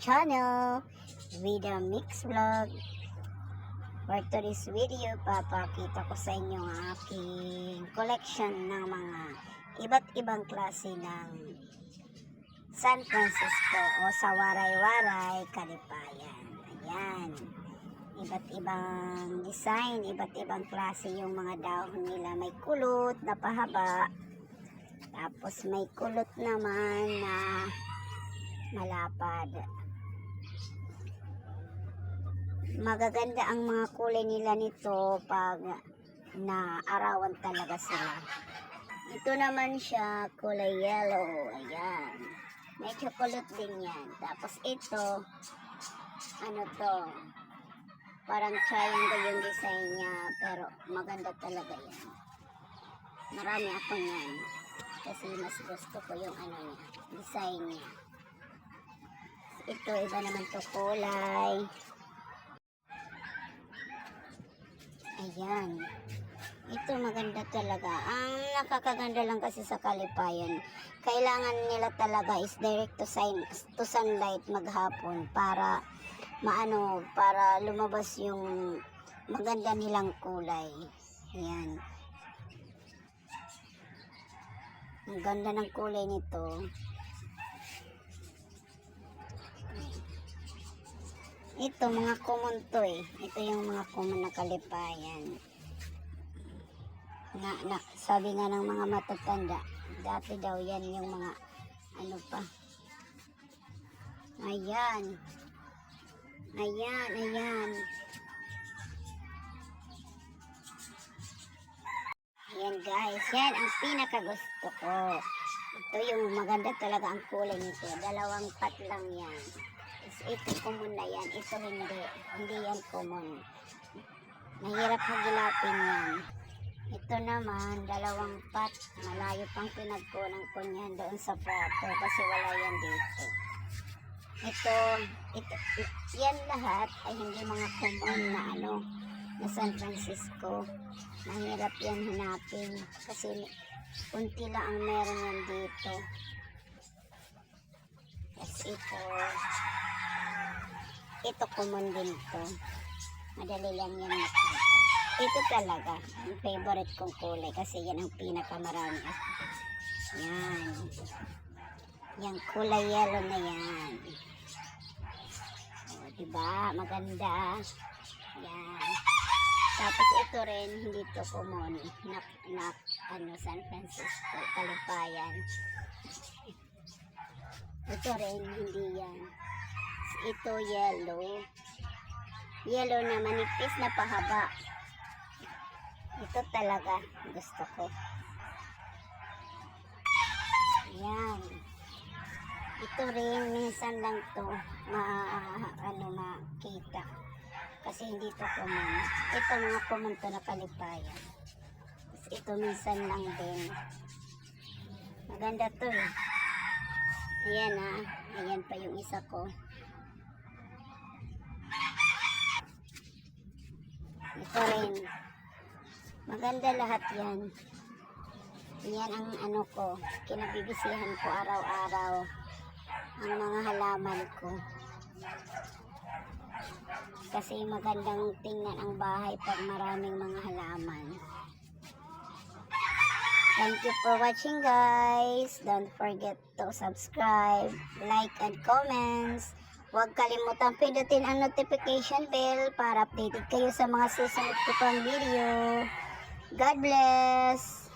channel, Vida Mix Vlog. For today's video, papakita ko sa inyo ang aking collection ng mga iba't ibang klase ng San Francisco o sa Waray-Waray, Kalipayan. Ayan. Iba't ibang design, iba't ibang klase yung mga dahon nila. May kulot na pahaba. Tapos may kulot naman na malapad. Magaganda ang mga kulay nila nito pag naarawan talaga sila. Ito naman siya kulay yellow. Ayan. Medyo kulot din yan. Tapos ito, ano to, parang triangle yung design niya, pero maganda talaga yan. Marami ako yan. Kasi mas gusto ko yung ano niya, design niya. Ito, iba naman to kulay. Ayan. Ito maganda talaga. Ang nakakaganda lang kasi sa Kalipayan, kailangan nila talaga is direct to sunlight maghapon para maano, para lumabas yung maganda nilang kulay. Ayan. Ang ganda ng kulay nito. Ito, mga common to eh. Ito yung mga common na Kalipayan. Sabi nga ng mga matatanda, dati daw yan yung mga ano pa. Ayan. Ayan, ayan. Ayan guys, yan ang pinakagusto ko. Ito yung maganda talaga ang kulay nito. Dalawang pat lang yan. Ito common na yan. Ito hindi. Hindi yan common. Mahirap magilapin yan. Ito naman, dalawang pat. Malayo pang pinagkunan ko niyan doon sa plato kasi wala yan dito. Ito, yan lahat ay hindi mga common na ano, na San Francisco. Mahirap yan hanapin kasi kunti lang ang meron yan dito. Tapos ito common din to. Madali lang yan makita. Ito talaga ang favorite kong kulay kasi yan ang pinakamarami. Yan. Yung kulay yellow na yan. O, diba? Maganda. Yan. Tapos ito rin, hindi to common na ano, San Francisco, Kalipayan. Ito rin, hindi yan. Ito yellow. Yellow na manipis na pahaba. Ito talaga gusto ko. Yan. Ito rin, minsan lang to makita. Kasi hindi to common. Ito mga common to na Kalipayan. Ito minsan lang din. Maganda to eh. Ayan ah. Ayan pa yung isa ko. Ito rin. Maganda lahat yan. Yan ang ano ko. Kinabibisihan ko araw-araw. Ang mga halaman ko. Kasi magandang tingnan ang bahay pag maraming mga halaman. Thank you for watching guys. Don't forget to subscribe, like, and comments. Huwag kalimutan pindutin ang notification bell para updated kayo sa mga susunod ko pang video. God bless!